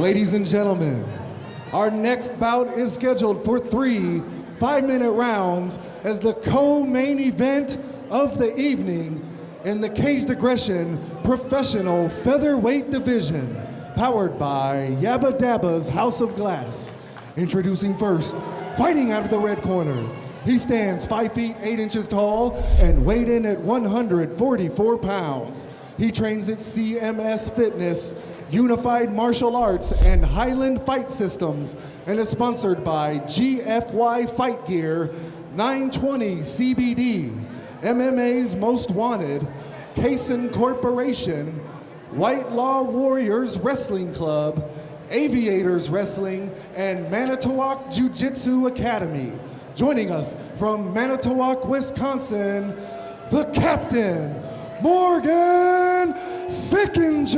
Ladies and gentlemen, our next bout is scheduled for 3 5-minute rounds as the co-main event of the evening in the Caged Aggression Professional Featherweight Division, powered by Yabba Dabba's House of Glass. Introducing first, fighting out of the red corner. He stands 5 feet 8 inches tall and weighed in at 144 pounds. He trains at CMS Fitness, Unified Martial Arts, and Highland Fight Systems, and is sponsored by GFY Fight Gear, 920 CBD, MMA's Most Wanted, Kaysen Corporation, White Law Warriors Wrestling Club, Aviators Wrestling, and Manitowoc Jiu-Jitsu Academy. Joining us from Manitowoc, Wisconsin, the Captain, Morgan Sickinger.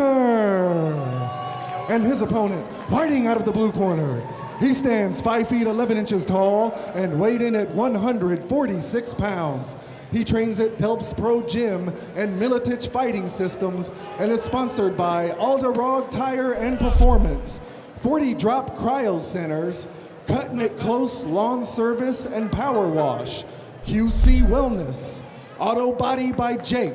And his opponent, fighting out of the blue corner. He stands 5 feet 11 inches tall and weighed in at 146 pounds. He trains at Delph's Pro Gym and Miletich Fighting Systems and is sponsored by Alderog Tire and Performance, 40 Drop Cryo Centers, Cutting It Close Lawn Service and Power Wash, QC Wellness, Auto Body by Jake,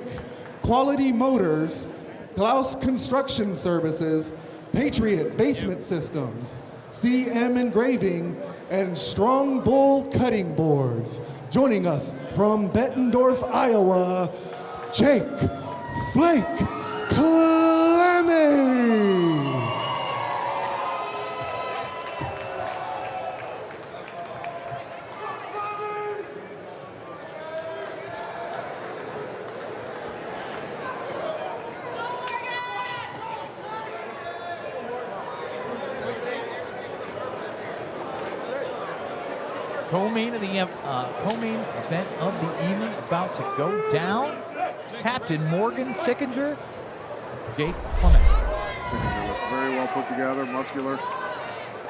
Quality Motors, Klaus Construction Services, Patriot Basement Systems, CM Engraving, and Strong Bull Cutting Boards. Joining us from Bettendorf, Iowa, Jake Flake Klemme. Co-main event of the evening about to go down. Captain Morgan Sickinger, Jake Klemme. Sickinger looks very well put together, muscular.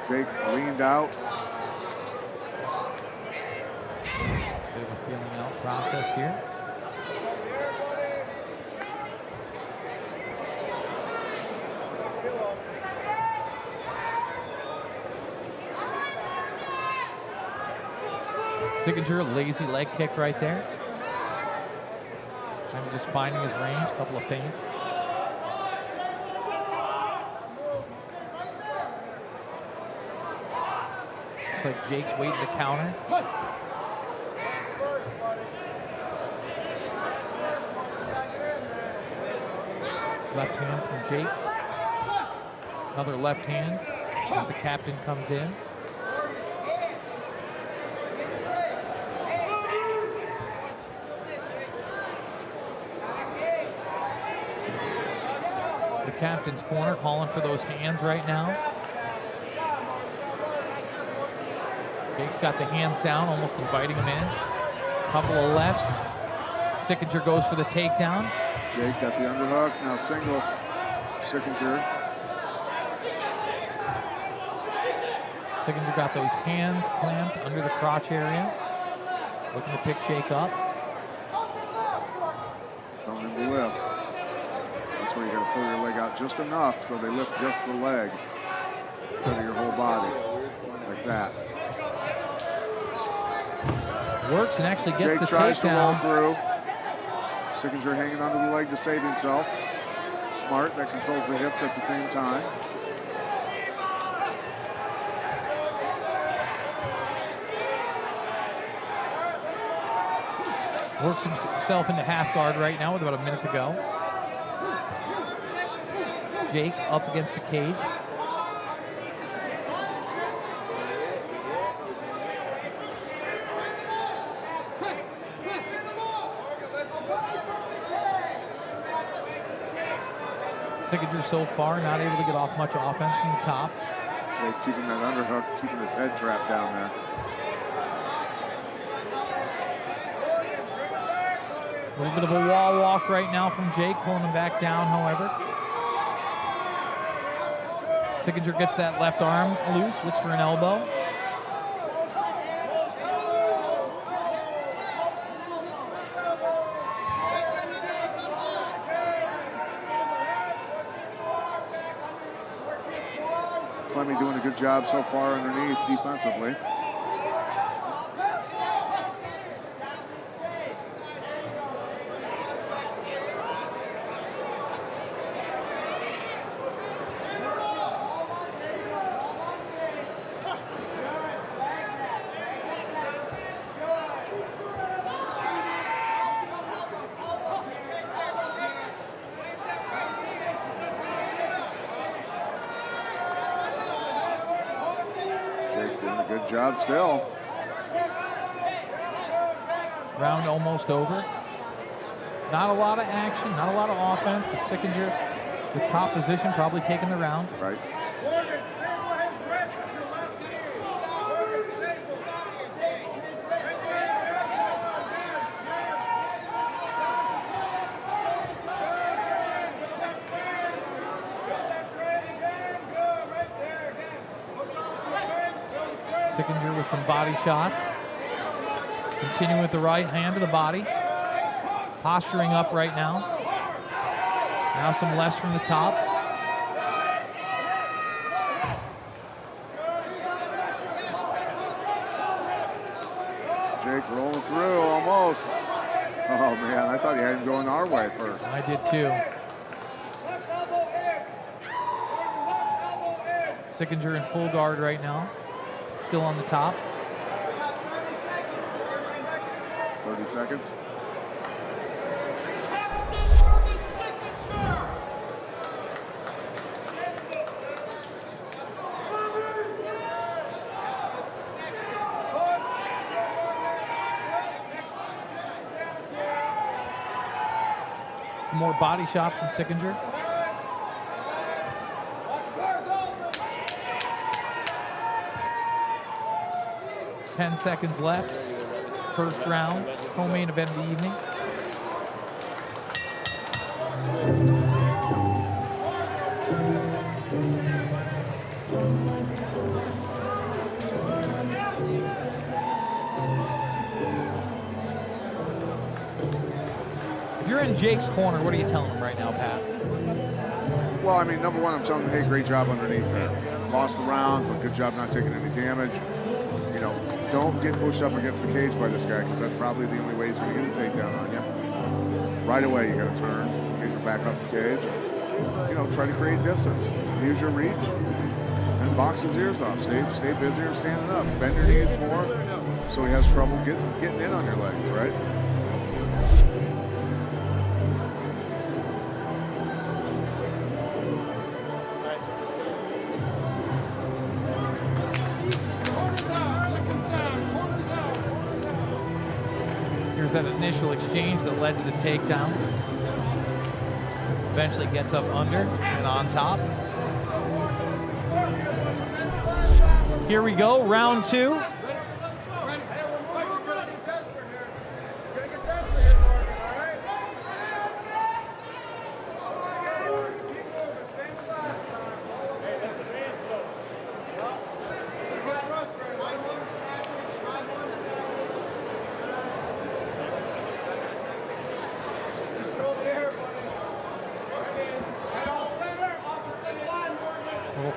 Jake leaned out. Bit of a feeling out process here. Sickinger, lazy leg kick right there. And just finding his range, a couple of feints. Looks like Jake's waiting to counter. Left hand from Jake. Another left hand as the captain comes in. Captain's corner calling for those hands right now. Jake's got the hands down, almost inviting him in. Couple of lefts. Sickinger goes for the takedown. Jake got the underhook, now single Sickinger. Sickinger got those hands clamped under the crotch area. Looking to pick Jake up. Telling him to lift. That's where you got to pull your leg out just enough so they lift just the leg instead of your whole body, like that. Works and actually gets Jake the tries to roll takedown. through. Sickinger hanging onto the leg to save himself. Smart, that controls the hips at the same time. Works himself into half guard right now with about a minute to go. Jake up against the cage. Sickinger so far not able to get off much offense from the top. Jake keeping that underhook, keeping his head trapped down there. A little bit of a wall walk right now from Jake, pulling him back down, however. Sickinger gets that left arm loose, looks for an elbow. Klemme doing a good job so far underneath defensively. Good job still. Round almost over. Not a lot of action, not a lot of offense, but Sickinger with top position, probably taking the round. Right. Sickinger with some body shots. Continuing with the right hand to the body. Posturing up right now. Now some lefts from the top. Jake rolling through almost. Oh man, I thought you had him going our way first. I did too. Sickinger in full guard right now. Still on the top. 30 seconds. Some more body shots from Sickinger. Ten seconds left. First round, co-main event of the evening. If you're in Jake's corner, what are you telling him right now, Pat? Well, I mean, number one, I'm telling him, hey, great job underneath there. Lost the round, but good job not taking any damage. You know, don't get pushed up against the cage by this guy, because that's probably the only way he's going to get a takedown on you. Right away, you got to turn, get your back off the cage. You know, try to create distance. Use your reach, and box his ears off. Stay busier standing up. Bend your knees more, so he has trouble getting in on your legs, right? That initial exchange that led to the takedown. Eventually gets up under and on top. Here we go, round two.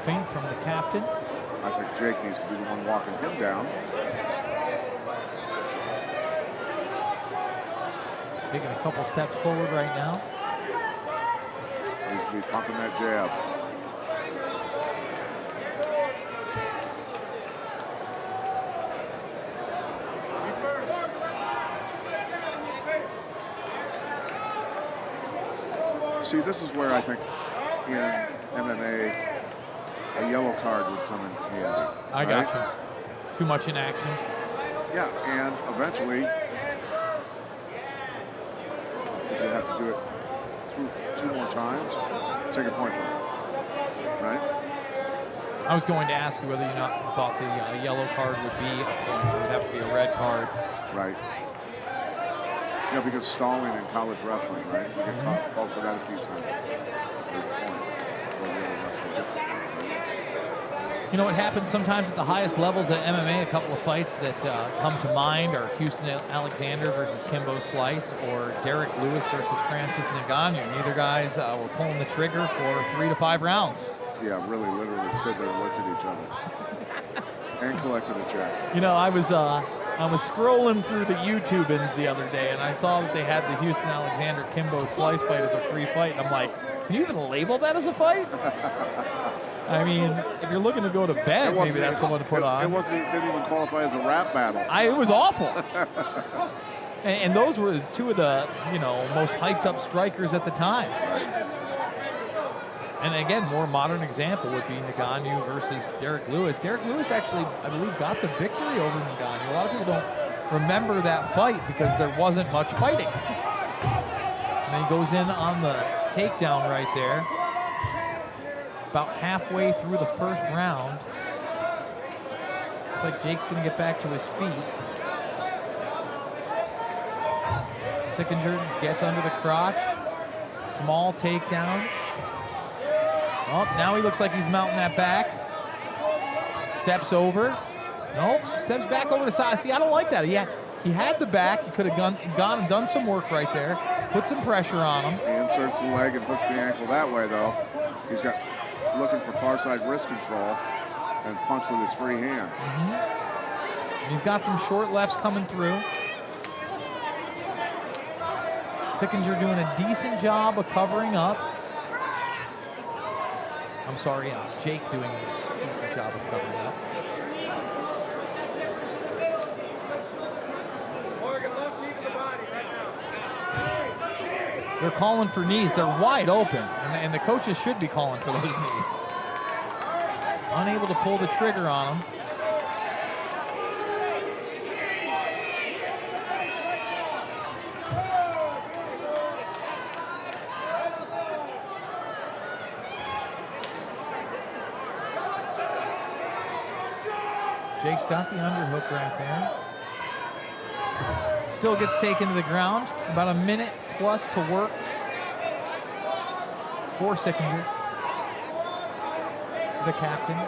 Feint from the captain. I think Jake needs to be the one walking him down. Taking a couple steps forward right now. Needs to be pumping that jab. See, this is where I think in MMA, a yellow card would come in handy. I got you. Too much in action. Yeah, and eventually, if you have to do it two more times, take a point from it, right? I was going to ask you whether you thought the yellow card would be a point. It would have to be a red card. Right. You know, because stalling in college wrestling, right? You get called for that a few times. There's a point where the other wrestler gets it. You know what happens sometimes at the highest levels of MMA? A couple of fights that come to mind are Houston Alexander versus Kimbo Slice, or Derek Lewis versus Francis Ngannou. Neither guys were pulling the trigger for 3 to 5 rounds. yeah, really literally stood there and looked at each other and collected a check. You know, I was scrolling through the YouTubins the other day, and I saw that they had the Houston Alexander Kimbo Slice fight as a free fight, and I'm like, can you even label that as a fight? I mean, if you're looking to go to bed, maybe that's the one to put on. It didn't even qualify as a rap battle. It was awful. and those were two of the, most hyped up strikers at the time. And again, more modern example would be Ngannou versus Derek Lewis. Derek Lewis actually, I believe, got the victory over Ngannou. A lot of people don't remember that fight because there wasn't much fighting. And then he goes in on the takedown right there. About halfway through the first round. Looks like Jake's going to get back to his feet. Sickinger gets under the crotch. Small takedown. Oh, now he looks like he's mounting that back. Steps over. Nope, steps back over the side. See, I don't like that. He had the back. He could have gone and done some work right there. Put some pressure on him. He inserts the leg and hooks the ankle that way, though. He's looking for far side wrist control and punch with his free hand. Mm-hmm. He's got some short lefts coming through. Sickinger doing a decent job of covering up. I'm sorry, Jake doing a decent job of covering up. They're calling for knees. They're wide open, and the coaches should be calling for those knees. Unable to pull the trigger on them. Jake's got the underhook right there. Still gets taken to the ground. About a minute plus to work for Sickinger, the captain.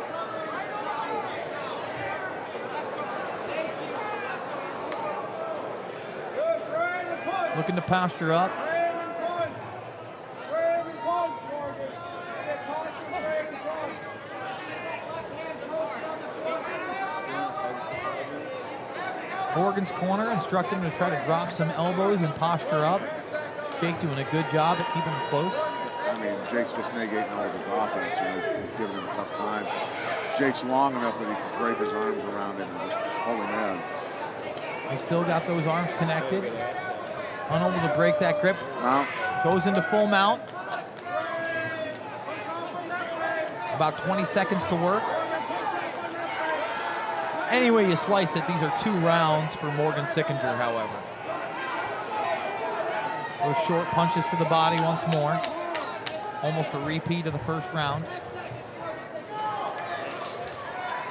Looking to posture up. Morgan's corner, instructing him to try to drop some elbows and posture up. Jake doing a good job at keeping him close. I mean, Jake's just negating all of his offense. He's giving him a tough time. Jake's long enough that he can drape his arms around him and just pull him in. He's still got those arms connected. Unable to break that grip. Mount. Goes into full mount. About 20 seconds to work. Any way you slice it, these are 2 rounds for Morgan Sickinger, however. Those short punches to the body once more. Almost a repeat of the first round.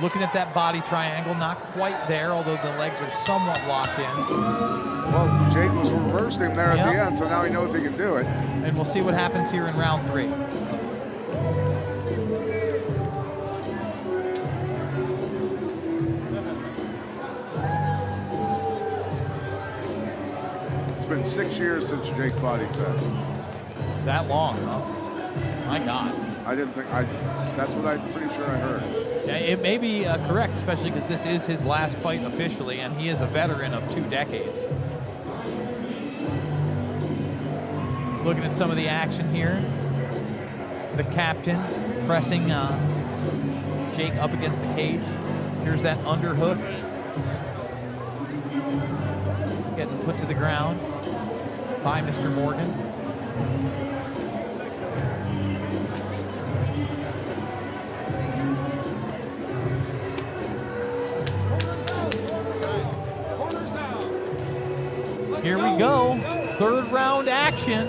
Looking at that body triangle, not quite there, although the legs are somewhat locked in. Well, Jake was reversed him there at the end, so now he knows he can do it. And we'll see what happens here in round 3. It's been 6 years since Jake fought, he said. That long, huh? My God. I didn't think, that's what I'm pretty sure I heard. Yeah, it may be correct, especially because this is his last fight officially, and he is a veteran of 2 decades. Looking at some of the action here. The captain pressing Jake up against the cage. Here's that underhook. Getting put to the ground by Mr. Morgan. Here we go, 3rd round action.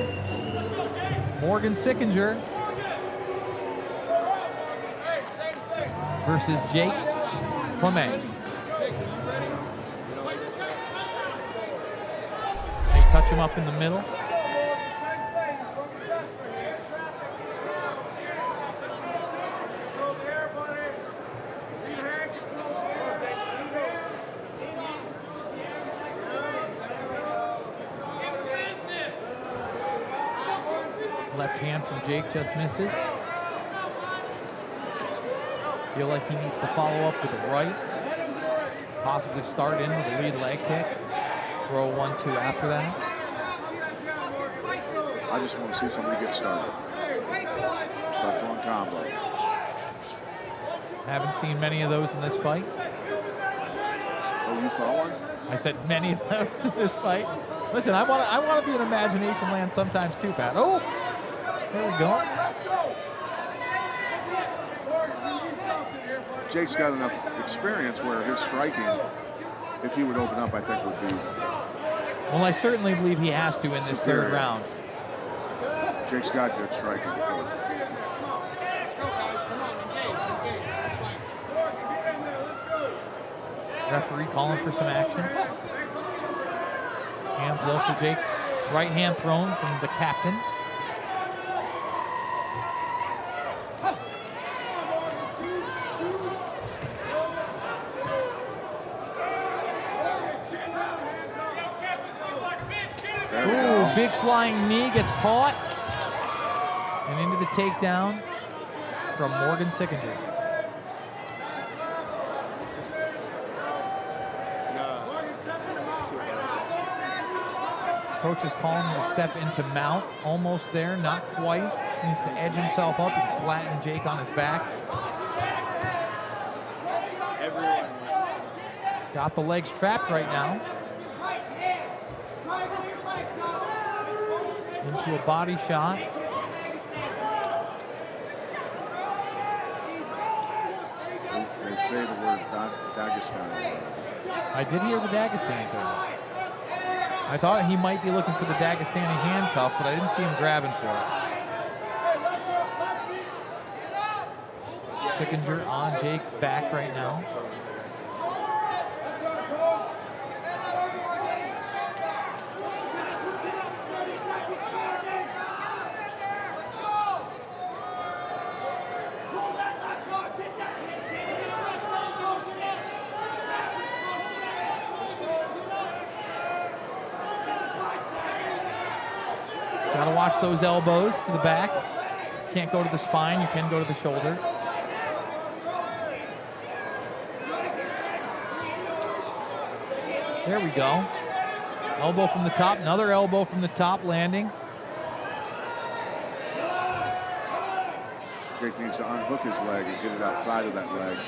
Morgan Sickinger versus Jake Klemme. They touch him up in the middle. Left hand from Jake just misses. Feel like he needs to follow up with the right, possibly start in with a lead leg kick, throw 1-2 after that. I just want to see somebody get started. Start throwing combos. Haven't seen many of those in this fight. Oh, you saw one? I said many of those in this fight. Listen, I want to be in imagination land sometimes too, Pat. Oh, there we go. Jake's got enough experience where his striking, if he would open up, I think would be. Well, I certainly believe he has to in this superior. third round. Jake's got good striking, so. Referee calling for some action. Hands low for Jake. Right hand thrown from the captain. Ooh, big flying knee gets caught. And into the takedown from Morgan Sickinger. Coach is calling him to step into mount. Almost there, not quite. Needs to edge himself up and flatten Jake on his back. Got the legs trapped right now. Into a body shot. They say the word Dagestan. I did hear the Dagestan thing. I thought he might be looking for the Dagestani handcuff, but I didn't see him grabbing for it. Sickinger on Jake's back right now. Gotta watch those elbows to the back. Can't go to the spine, you can go to the shoulder. There we go. Elbow from the top, another elbow from the top landing. Jake needs to unhook his leg and get it outside of that leg.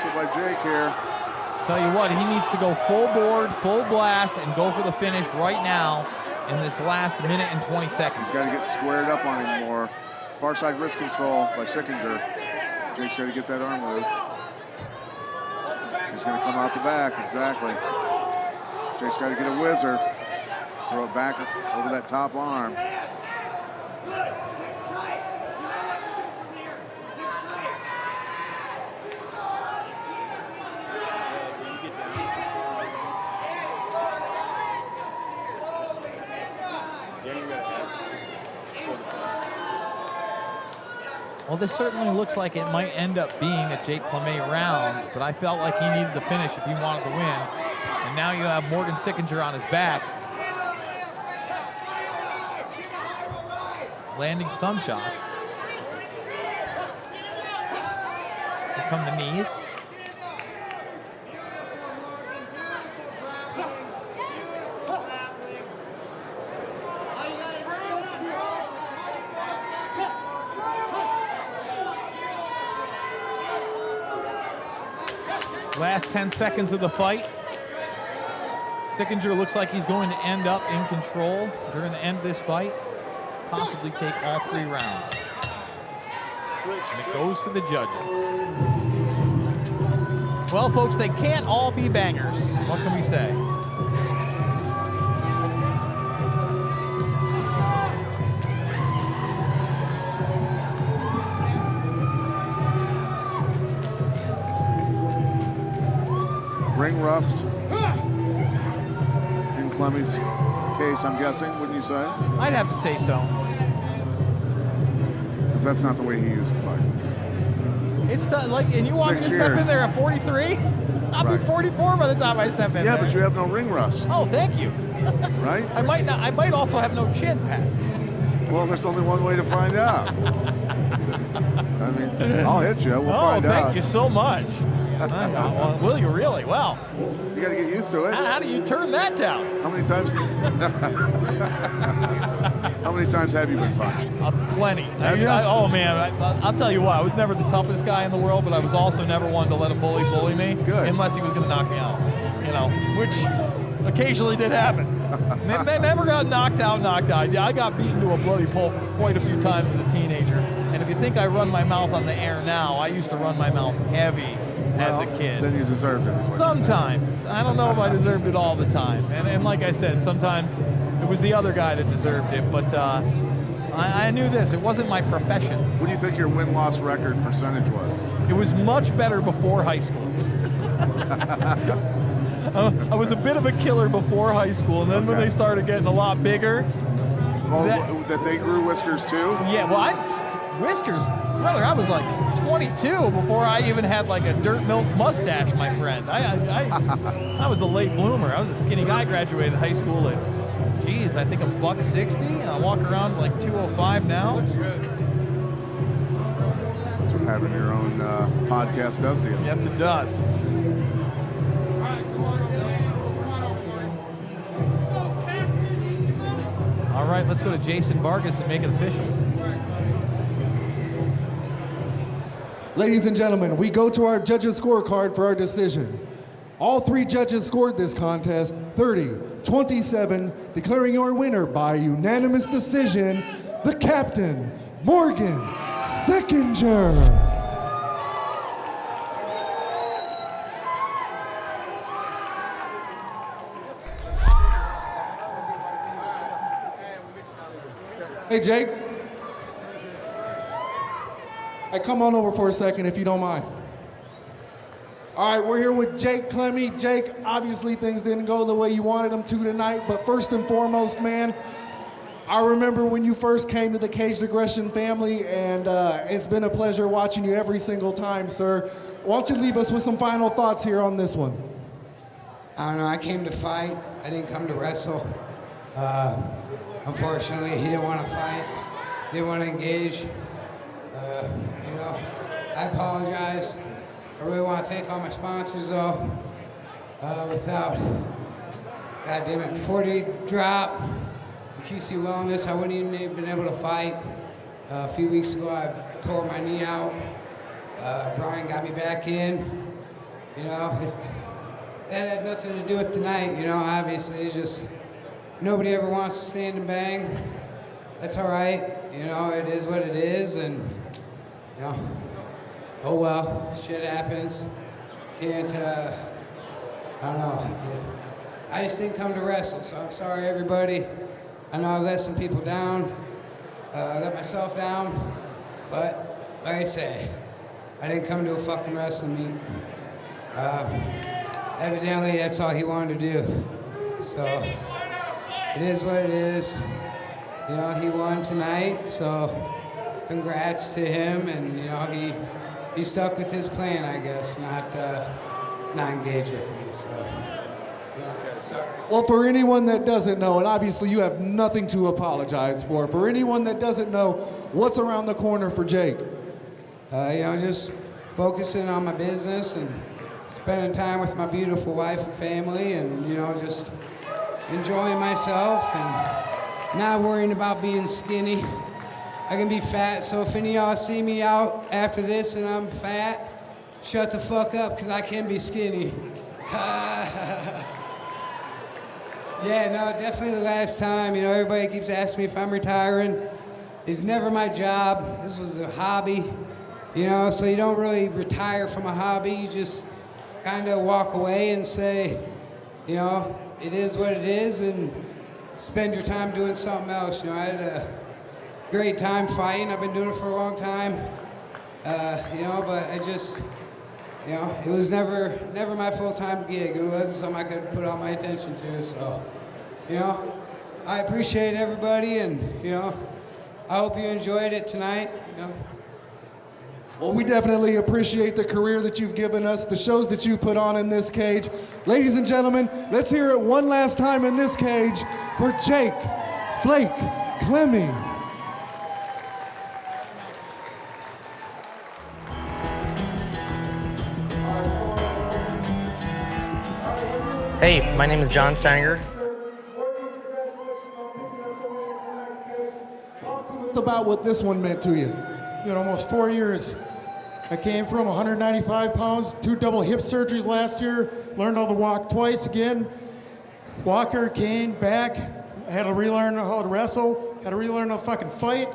By Jake here. Tell you what, he needs to go full board, full blast, and go for the finish right now in this last minute and 20 seconds. He's got to get squared up on him more. Far side wrist control by Sickinger. Jake's got to get that arm loose. He's going to come out the back, exactly. Jake's got to get a whizzer. Throw it back over that top arm. Well, this certainly looks like it might end up being a Jake Klemme round, but I felt like he needed the finish if he wanted to win. And now you have Morgan Sickinger on his back, landing some shots. Here come the knees. Last 10 seconds of the fight. Sickinger looks like he's going to end up in control during the end of this fight. Possibly take all 3 rounds. And it goes to the judges. Well, folks, they can't all be bangers. What can we say? Ring rust in Klemme's case, I'm guessing, wouldn't you say? I'd have to say so. Because that's not the way he used to fight. It's like, and you want me to 6 step in years. there at 43? I'll be 44 by the time I step in there. Yeah, but you have no ring rust, Oh, thank you. right? I might not. I might also have no chin pad. Well, there's only one way to find out. I mean, I'll hit you. We'll find out. Thank you so much. Well, will you really? Well, You got to get used to it. how do you turn that down? How many times? How many times have you been punched? Plenty. Oh man, I'll tell you what. I was never the toughest guy in the world, but I was also never one to let a bully me. Good. Unless he was going to knock me out. You know, which occasionally did happen. They never got knocked out. I got beaten to a bloody pulp quite a few times as a teenager. And if you think I run my mouth on the air now, I used to run my mouth heavy as a kid. Then you deserved it. Sometimes. I don't know if I deserved it all the time. And like I said, sometimes it was the other guy that deserved it. But I knew this. It wasn't my profession. What do you think your win-loss record percentage was? It was much better before high school. I was a bit of a killer before high school. And then when they started getting a lot bigger. Oh, that they grew whiskers too? Yeah, well, whiskers, brother, I was like 22 before I even had like a dirt milk mustache, my friend. I was a late bloomer. I was a skinny guy, graduated high school at, geez, I think $160, and I walk around like 205 now. That's what having your own podcast does to you. Yes, it does. All right, let's go to Jason Vargas and make it official. Ladies and gentlemen, we go to our judges' scorecard for our decision. All 3 judges scored this contest 30-27, declaring your winner by unanimous decision, the captain, Morgan Sickinger. Hey, Jake. Hey, come on over for a second if you don't mind. All right, we're here with Jake Klemme. Jake, obviously things didn't go the way you wanted them to tonight, but first and foremost, man, I remember when you first came to the Caged Aggression family, and it's been a pleasure watching you every single time, sir. Why don't you leave us with some final thoughts here on this one? I don't know, I came to fight. I didn't come to wrestle. Unfortunately, he didn't want to fight, didn't want to engage. You know, I apologize. I really want to thank all my sponsors, though. Without, goddamn it, 40 drop, QC Wellness, I wouldn't even have been able to fight. A few weeks ago, I tore my knee out. Brian got me back in. You know, that had nothing to do with tonight. You know, obviously, it's just nobody ever wants to stand and bang. That's all right. You know, it is what it is, and you know, oh well, shit happens. Can't, I don't know. I just didn't come to wrestle, so I'm sorry, everybody. I know I let some people down. I let myself down, but like I say, I didn't come to a fucking wrestling meet. Evidently, that's all he wanted to do. So, it is what it is. You know, he won tonight, so congrats to him, and you know, he stuck with his plan, I guess, not engage with me, so. Yeah, sorry. Well, for anyone that doesn't know, and obviously you have nothing to apologize for anyone that doesn't know, what's around the corner for Jake? You know, just focusing on my business and spending time with my beautiful wife and family, and you know, just enjoying myself and not worrying about being skinny. I can be fat, so if any of y'all see me out after this and I'm fat, shut the fuck up, because I can be skinny. Yeah, no, definitely the last time. You know, everybody keeps asking me if I'm retiring. It's never my job. This was a hobby. You know, so you don't really retire from a hobby. You just kind of walk away and say, you know, it is what it is, and spend your time doing something else. You know, I had a great time fighting. I've been doing it for a long time. You know, but I just, you know, it was never my full-time gig. It wasn't something I could put all my attention to. So, you know, I appreciate everybody, and I hope you enjoyed it tonight. Well, we definitely appreciate the career that you've given us, the shows that you put on in this cage. Ladies and gentlemen, let's hear it one last time in this cage for Jake Flake Klemme. Hey, my name is John Sickinger. Talk to us about what this one meant to you. It's been almost 4 years. I came from 195 pounds, 2 double hip surgeries last year, learned how to walk twice again. Walker, cane, back. I had to relearn how to wrestle, had to relearn how to fucking fight.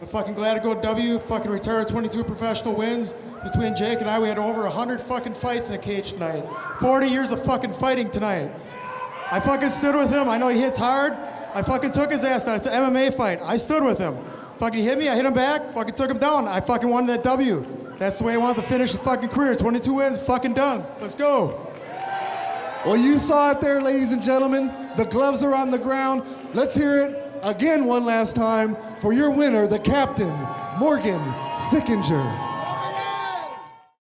I'm fucking glad to go W, fucking retired 22 professional wins. Between Jake and I, we had over 100 fucking fights in a cage tonight. 40 years of fucking fighting tonight. I fucking stood with him. I know he hits hard. I fucking took his ass down. It's an MMA fight. I stood with him. Fucking hit me, I hit him back, fucking took him down. I fucking wanted that W. That's the way I wanted to finish his fucking career. 22 wins, fucking done. Let's go. Well, you saw it there, ladies and gentlemen. The gloves are on the ground. Let's hear it again one last time for your winner, the captain, Morgan Sickinger.